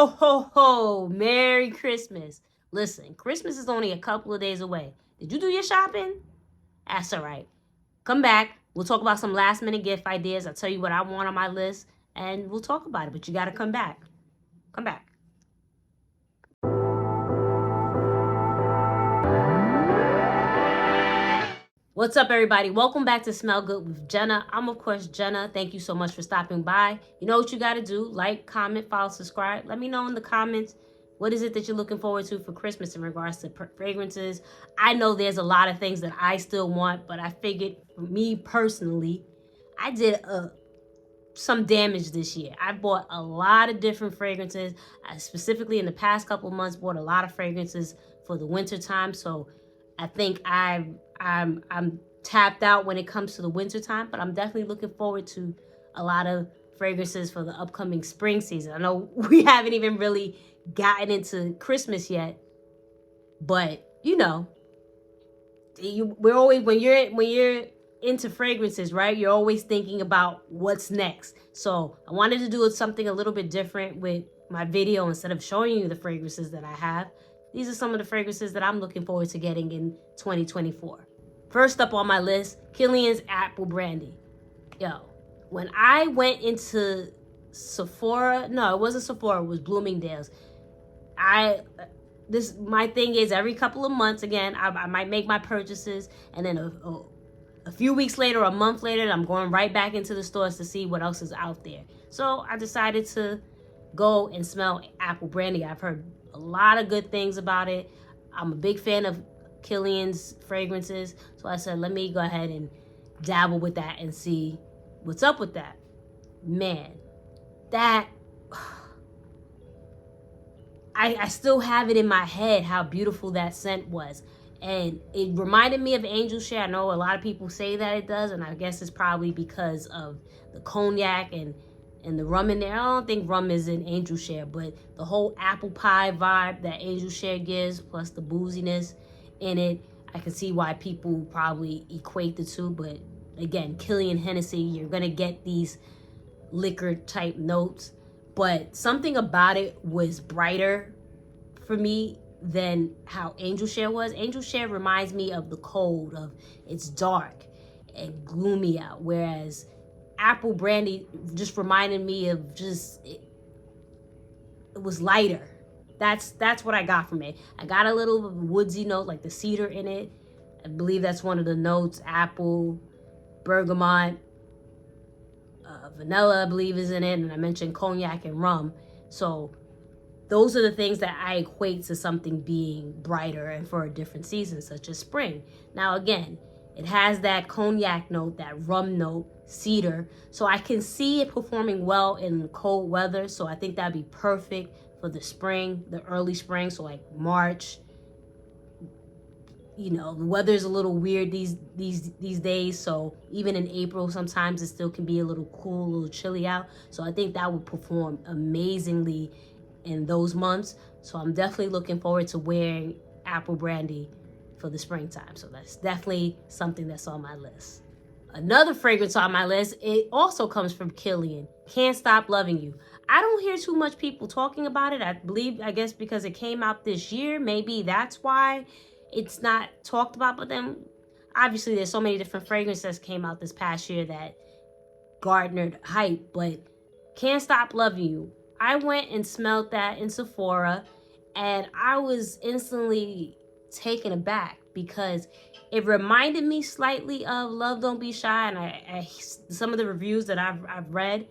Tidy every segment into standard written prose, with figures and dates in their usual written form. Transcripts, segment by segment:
Ho, ho, ho. Merry Christmas. Listen, Christmas is only a couple of days away. Did you do your shopping? That's all right. Come back. We'll talk about some last minute gift ideas. I'll tell you what I want on my list and we'll talk about it. But you got to come back. Come back. What's up, everybody? Welcome back to Smell Good with Jenna. I'm, of course, Jenna. Thank you so much for stopping by. You know what you got to do. Like, comment, follow, subscribe. Let me know in the comments what is it that you're looking forward to for Christmas in regards to fragrances. I know there's a lot of things that I still want, but I figured for me personally, I did some damage this year. I bought a lot of different fragrances. I specifically in the past couple of months bought a lot of fragrances for the winter time. So I think I'm tapped out when it comes to the winter time, but I'm definitely looking forward to a lot of fragrances for the upcoming spring season. I know we haven't even really gotten into Christmas yet, but you know, we're always when you're into fragrances, right? You're always thinking about what's next. So I wanted to do something a little bit different with my video. Instead of showing you the fragrances that I have, these are some of the fragrances that I'm looking forward to getting in 2024. First up on my list, Kilian's Apple Brandy. Yo, when I went into Sephora, no, it wasn't Sephora, it was Bloomingdale's. My thing is every couple of months, again, I might make my purchases, and then a few weeks later, a month later, I'm going right back into the stores to see what else is out there. So I decided to go and smell Apple Brandy. I've heard a lot of good things about it. I'm a big fan of Kilian's fragrances. So I said, let me go ahead and dabble with that and see what's up with that. Man, that... I still have it in my head how beautiful that scent was. And it reminded me of Angel Share. I know a lot of people say that it does, and I guess it's probably because of the cognac and the rum in there. I don't think rum is in Angel Share, but the whole apple pie vibe that Angel Share gives, plus the booziness in it, I can see why people probably equate the two. But again, Kilian Hennessy, you're going to get these liquor type notes. But something about it was brighter for me than how Angel Share was. Angel Share reminds me of the cold, of it's dark and gloomy out, whereas Apple Brandy just reminded me of just it was lighter. That's what I got from it. I got a little woodsy note, like the cedar in it. I believe that's one of the notes. Apple, bergamot, vanilla, I believe, is in it, and I mentioned cognac and rum. So those are the things that I equate to something being brighter and for a different season, such as spring. Now, again, it has that cognac note, that rum note, cedar. So I can see it performing well in cold weather. So I think that'd be perfect for the spring, the early spring. So like March. You know, the weather's a little weird these days. So even in April, sometimes it still can be a little cool, a little chilly out. So I think that would perform amazingly in those months. So I'm definitely looking forward to wearing Apple Brandy for the springtime. So that's definitely something that's on my list. Another fragrance on my list, it also comes from Kilian, Can't Stop Loving You. I don't hear too much people talking about it. I guess because it came out this year, maybe that's why it's not talked about. But then obviously there's so many different fragrances that came out this past year that garnered hype. But Can't Stop Loving You, I went and smelled that in Sephora, and I was instantly taken aback because it reminded me slightly of Love Don't Be Shy. And some of the reviews that I've read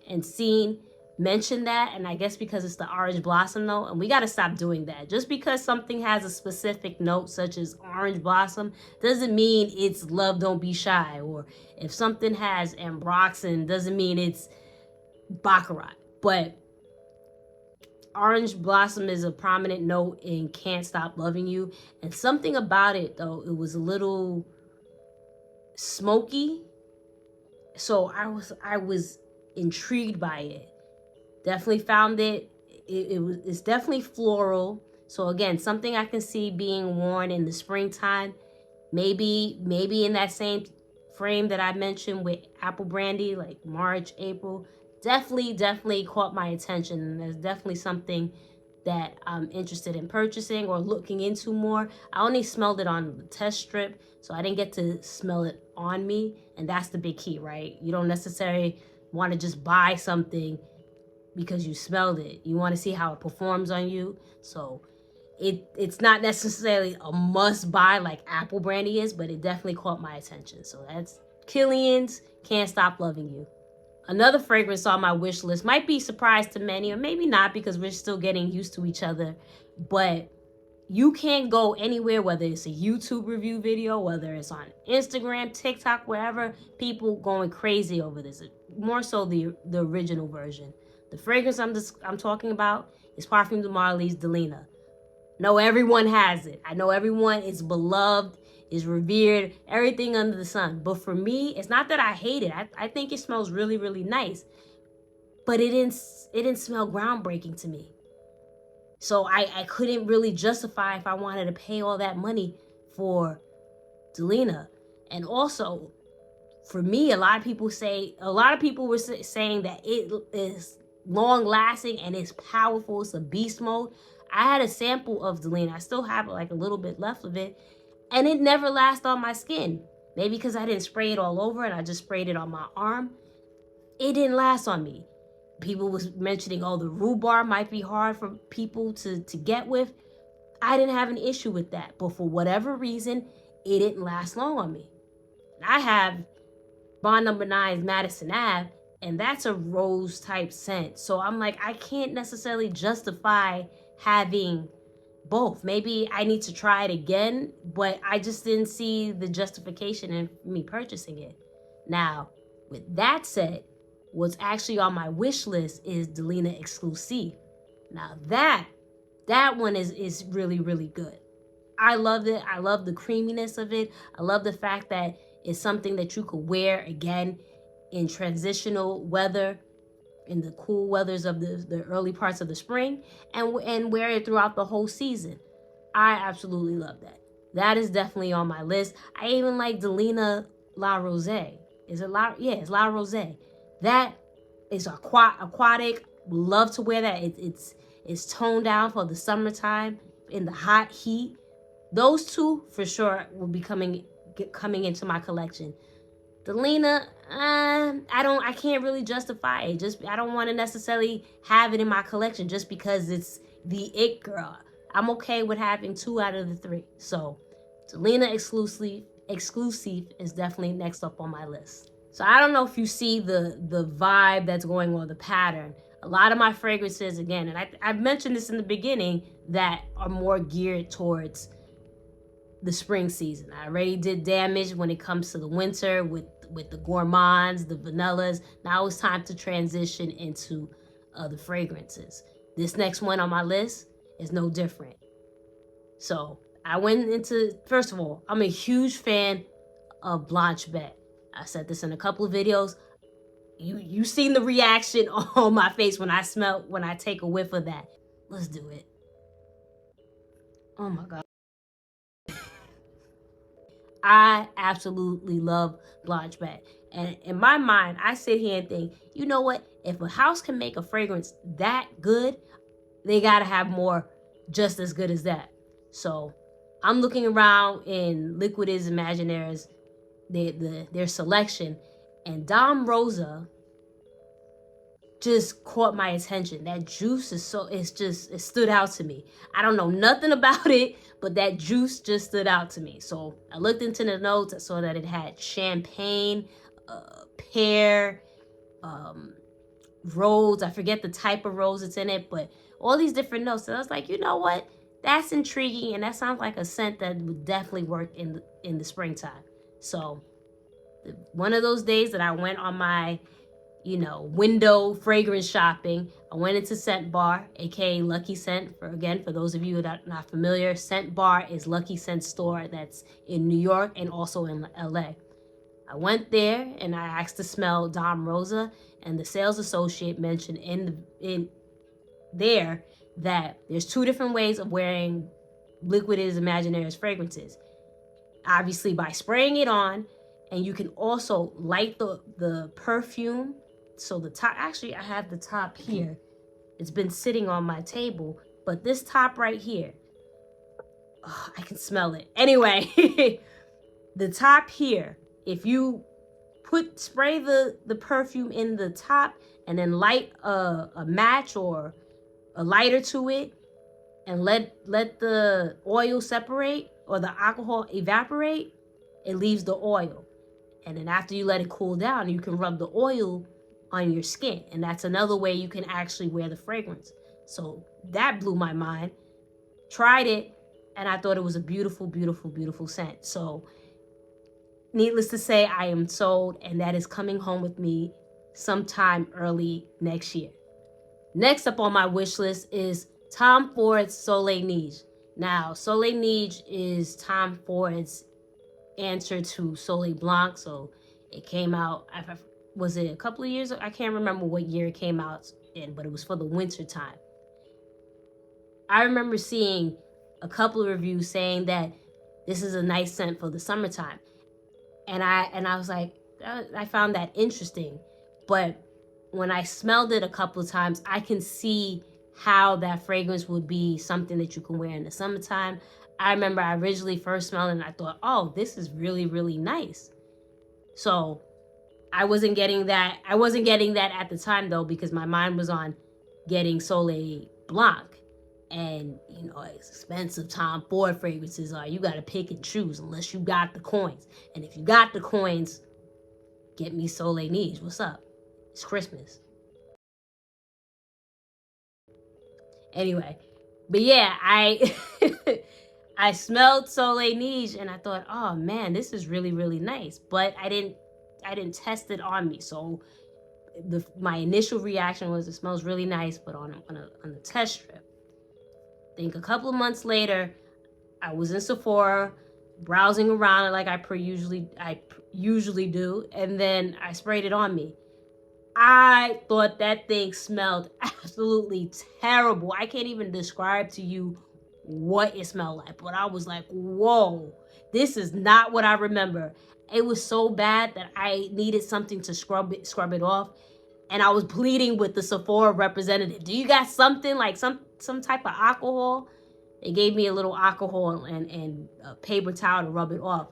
and seen mention that, and I guess because it's the orange blossom note, and we got to stop doing that. Just because something has a specific note such as orange blossom doesn't mean it's Love Don't Be Shy. Or if something has ambroxan doesn't mean it's baccarat. But orange blossom is a prominent note in Can't Stop Loving You, and something about it, though, it was a little smoky. So I was intrigued by it. Definitely found it's definitely floral. So again, something I can see being worn in the springtime. Maybe in that same frame that I mentioned with Apple Brandy, like March, April. definitely caught my attention. And there's definitely something that I'm interested in purchasing or looking into more. I only smelled it on the test strip, so I didn't get to smell it on me. And that's the big key, right? You don't necessarily want to just buy something because you smelled it. You want to see how it performs on you. So it's not necessarily a must buy like Apple Brandy is, but it definitely caught my attention. So that's Kilian's Can't Stop Loving You. Another fragrance on my wish list might be a surprise to many, or maybe not, because we're still getting used to each other. But you can't go anywhere, whether it's a YouTube review video, whether it's on Instagram, TikTok, wherever, people going crazy over this. More so the original version. The fragrance I'm talking about is Parfum de Marly's Delina. No, everyone has it. I know everyone is beloved, is revered, everything under the sun. But for me, it's not that I hate it. I think it smells really, really nice. But it didn't smell groundbreaking to me. So I couldn't really justify if I wanted to pay all that money for Delina. And also, for me, a lot of people were saying that it is long lasting and it's powerful. It's a beast mode. I had a sample of Delina. I still have like a little bit left of it, and it never lasts on my skin. Maybe because I didn't spray it all over and I just sprayed it on my arm. It didn't last on me. People was mentioning, oh, the rhubarb might be hard for people to get with. I didn't have an issue with that, but for whatever reason, it didn't last long on me. I have Bond Number 9's Madison Ave, and that's a rose type scent. So I'm like, I can't necessarily justify having both. Maybe I need to try it again, but I just didn't see the justification in me purchasing it. Now, with that said, what's actually on my wish list is Delina Exclusive. Now that one is really, really good. I loved it. I love the creaminess of it. I love the fact that it's something that you could wear again in transitional weather, in the cool weathers of the early parts of the spring, and wear it throughout the whole season. I absolutely love that. That is definitely on my list. I even like Delina La Rose. Is it La? Yeah, it's La Rose. That is aquatic. Love to wear that. It's toned down for the summertime in the hot heat. Those two for sure will be coming into my collection. Delina, I can't really justify it. I don't want to necessarily have it in my collection just because it's the it girl. I'm okay with having 2 out of the 3. So Delina exclusive is definitely next up on my list. So I don't know if you see the vibe that's going on, the pattern. A lot of my fragrances, again, and I mentioned this in the beginning, that are more geared towards the spring season. I already did damage when it comes to the winter with the gourmands, the vanillas. Now it's time to transition into the fragrances. This next one on my list is no different. So I went into, first of all, I'm a huge fan of Blanche Bette. I said this in a couple of videos. You seen the reaction on my face when I take a whiff of that. Let's do it. Oh my God. I absolutely love Blanche Bette. And in my mind, I sit here and think, you know what? If a house can make a fragrance that good, they gotta have more just as good as that. So I'm looking around in Liquid's Imaginaires, their selection, and Dame Rosa just caught my attention. That juice it stood out to me. I don't know nothing about it, but that juice just stood out to me. So I looked into the notes. I saw that it had champagne, pear, rose. I forget the type of rose that's in it, but all these different notes. So I was like, you know what? That's intriguing, and that sounds like a scent that would definitely work in the springtime. So one of those days that I went on my window fragrance shopping, I went into Scent Bar, aka Lucky Scent. For those of you that are not familiar, Scent Bar is Lucky Scent store that's in New York and also in LA. I went there and I asked to smell Dame Rosa, and the sales associate mentioned in there that there's 2 different ways of wearing Liquid's Imaginaires fragrances. Obviously by spraying it on, and you can also light the perfume So the top, actually I have the top here. It's been sitting on my table, but this top right here, oh, I can smell it. Anyway, the top here, if you spray the perfume in the top and then light a match or a lighter to it and let the oil separate or the alcohol evaporate, it leaves the oil. And then after you let it cool down, you can rub the oil on your skin. And that's another way you can actually wear the fragrance. So that blew my mind. Tried it, and I thought it was a beautiful, beautiful, beautiful scent. So needless to say, I am sold, and that is coming home with me sometime early next year. Next up on my wish list is Tom Ford's Soleil Neige. Now, Soleil Neige is Tom Ford's answer to Soleil Blanc. So it came out, was it a couple of years ago? I can't remember what year it came out in, but it was for the winter time. I remember seeing a couple of reviews saying that this is a nice scent for the summertime. And I was like, I found that interesting. But when I smelled it a couple of times, I can see how that fragrance would be something that you can wear in the summertime. I remember I originally first smelled it and I thought, oh, this is really, really nice. So I wasn't getting that at the time though, because my mind was on getting Soleil Blanc. And, you know, as expensive Tom Ford fragrances are, you got to pick and choose unless you got the coins. And if you got the coins, get me Soleil Neige. What's up? It's Christmas. Anyway, but yeah, I smelled Soleil Neige and I thought, oh man, this is really, really nice. But I didn't test it on me. So my initial reaction was it smells really nice, but on a test strip. I think a couple of months later, I was in Sephora browsing around like I usually do, and then I sprayed it on me. I thought that thing smelled absolutely terrible. I can't even describe to you what it smelled like, but I was like, whoa, this is not what I remember. It was so bad that I needed something to scrub it off. And I was pleading with the Sephora representative. Do you got something like some type of alcohol? They gave me a little alcohol and a paper towel to rub it off.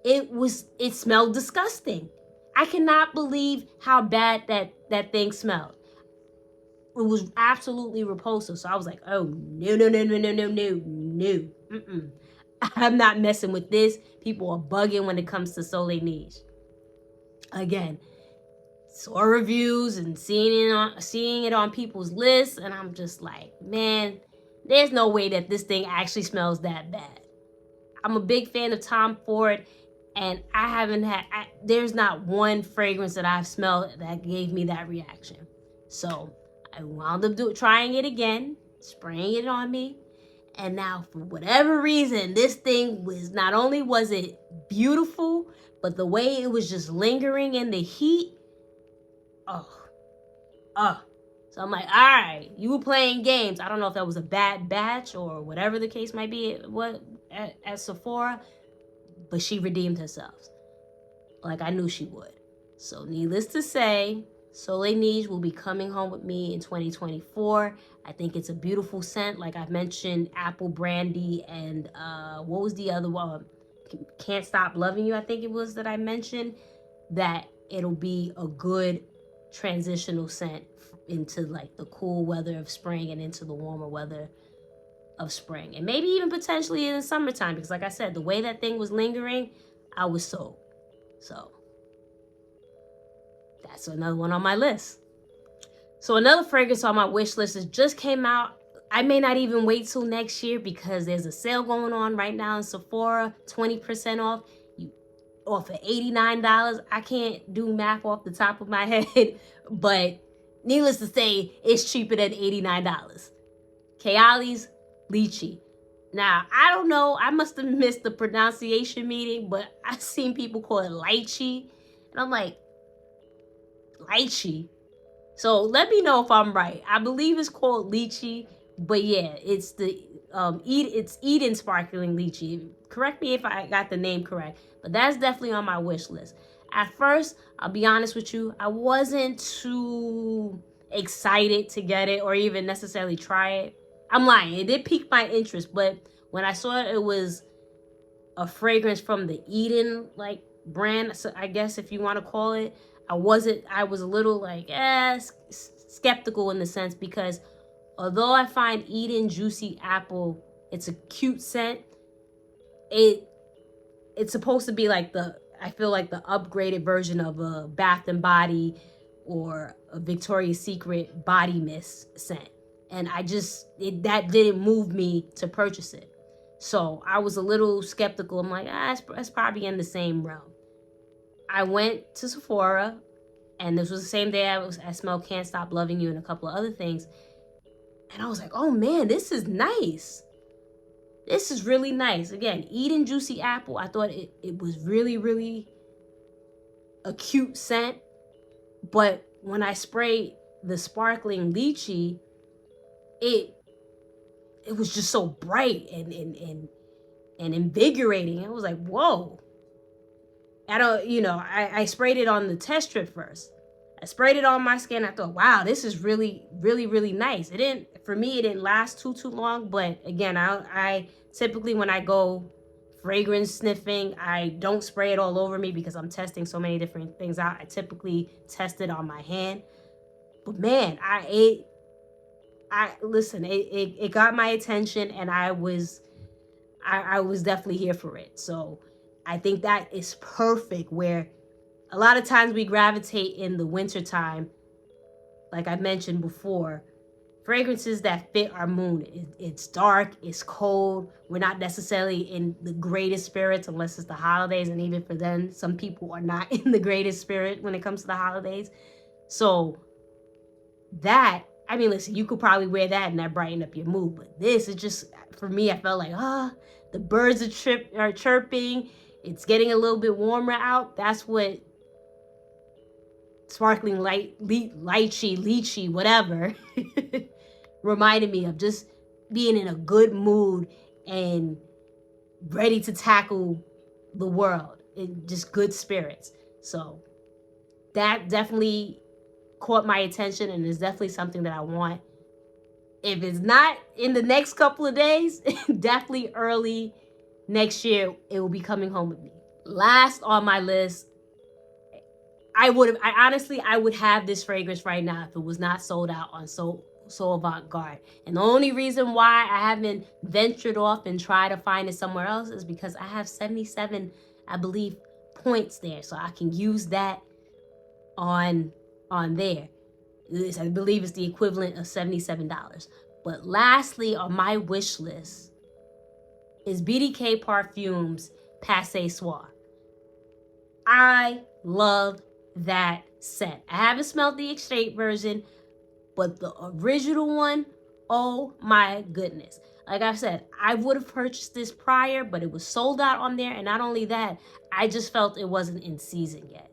It smelled disgusting. I cannot believe how bad that thing smelled. It was absolutely repulsive. So I was like, oh, no. I'm not messing with this. People are bugging when it comes to Soleil Neige. Again, saw reviews and seeing it on people's lists, and I'm just like, man, there's no way that this thing actually smells that bad. I'm a big fan of Tom Ford, and there's not one fragrance that I've smelled that gave me that reaction. So I wound up trying it again, spraying it on me, and now for whatever reason, this thing not only was it beautiful, but the way it was just lingering in the heat, So I'm like, all right, you were playing games. I don't know if that was a bad batch or whatever the case might be at Sephora, but she redeemed herself. Like I knew she would. So needless to say, Soleil Neige will be coming home with me in 2024. I think it's a beautiful scent. Like I've mentioned, apple brandy and what was the other one? Can't Stop Loving You, I think it was that I mentioned. That it'll be a good transitional scent into like the cool weather of spring and into the warmer weather of spring, and maybe even potentially in the summertime, because like I said, the way that thing was lingering, I was sold. So that's another one on my list. So another fragrance on my wish list is just came out. I may not even wait till next year because there's a sale going on right now in Sephora, 20% off. Off of $89. I can't do math off the top of my head, but needless to say, it's cheaper than $89. Kayali's Lychee. Now, I don't know, I must have missed the pronunciation meeting, but I've seen people call it Lychee, and I'm like, Lychee? So let me know if I'm right. I believe it's called Lychee, but yeah, it's it's Eden Sparkling Lychee. Correct me if I got the name correct, but that's definitely on my wish list. At first, I'll be honest with you, I wasn't too excited to get it or even necessarily try it. I'm lying. It did pique my interest, but when I saw it was a fragrance from the Eden like brand, so I guess if you want to call it, I was a little like skeptical in the sense, because although I find Eden Juicy Apple, it's a cute scent, it's supposed to be like I feel like the upgraded version of a Bath and Body or a Victoria's Secret body mist scent. And that didn't move me to purchase it. So I was a little skeptical. I'm like, it's probably in the same realm. I went to Sephora, and this was the same day I smelled Can't Stop Loving You and a couple of other things. And I was like, oh man, this is nice. This is really nice. Again, Eden Juicy Apple. I thought it was really, really a cute scent. But when I sprayed the sparkling Lychee, it was just so bright and invigorating. I was like, whoa. I sprayed it on the test strip first. I sprayed it on my skin. I thought, wow, this is really, really, really nice. It didn't last too long. But again, I typically, when I go fragrance sniffing, I don't spray it all over me because I'm testing so many different things out. I typically test it on my hand. But man, listen, it got my attention, and I was definitely here for it. So I think that is perfect, where a lot of times we gravitate in the wintertime, like I mentioned before, fragrances that fit our mood. It's dark, it's cold, we're not necessarily in the greatest spirits unless it's the holidays, and even for them, some people are not in the greatest spirit when it comes to the holidays. So listen, you could probably wear that and that brighten up your mood, but this is just, for me, I felt like, the birds are chirping, it's getting a little bit warmer out. That's what sparkling lychee, whatever, reminded me of, just being in a good mood and ready to tackle the world in just good spirits. So that definitely caught my attention, and is definitely something that I want. If it's not in the next couple of days, definitely early next year, it will be coming home with me. Last on my list, I would have this fragrance right now if it was not sold out on So Avant-Garde. And the only reason why I haven't ventured off and tried to find it somewhere else is because I have 77, I believe, points there. So I can use that on there. I believe it's the equivalent of $77. But lastly on my wish list is BDK Parfums Ce Soir. I love that scent. I haven't smelled the estate version, but the original one, oh my goodness. Like I said, I would have purchased this prior, but it was sold out on there. And not only that, I just felt it wasn't in season yet.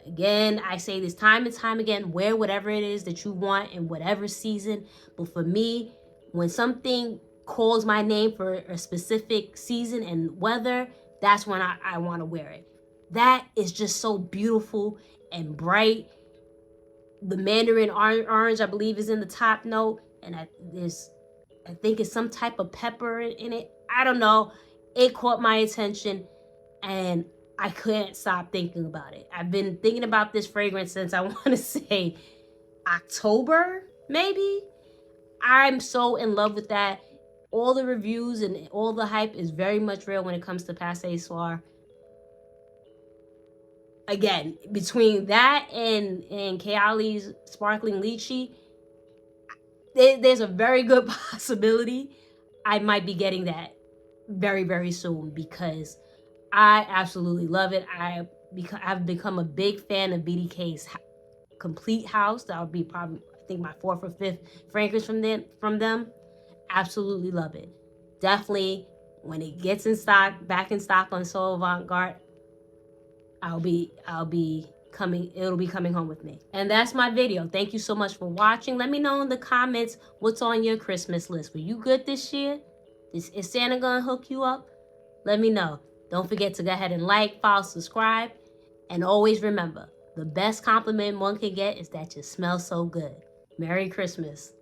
Again, I say this time and time again, wear whatever it is that you want in whatever season. But for me, when something calls my name for a specific season and weather, that's when I want to wear it. That is just so beautiful and bright. The mandarin orange, I believe, is in the top note. And I think it's some type of pepper in it. I don't know. It caught my attention, and I couldn't stop thinking about it. I've been thinking about this fragrance since, I want to say, October, maybe. I'm so in love with that. All the reviews and all the hype is very much real when it comes to Ce Soir. Again, between that and Kayali's sparkling Lychee, there's a very good possibility I might be getting that very, very soon, because I absolutely love it. I've become a big fan of BDK's Complete House. That would be probably, I think, my 4th or 5th fragrance from them. Absolutely love it. Definitely, when it gets back in stock on So Avant-Garde, it'll be coming home with me. And that's my video. Thank you so much for watching. Let me know in the comments what's on your Christmas list. Were you good this year? Is Santa gonna hook you up? Let me know. Don't forget to go ahead and like, follow, subscribe, And always remember, the best compliment one can get is that you smell so good. Merry Christmas.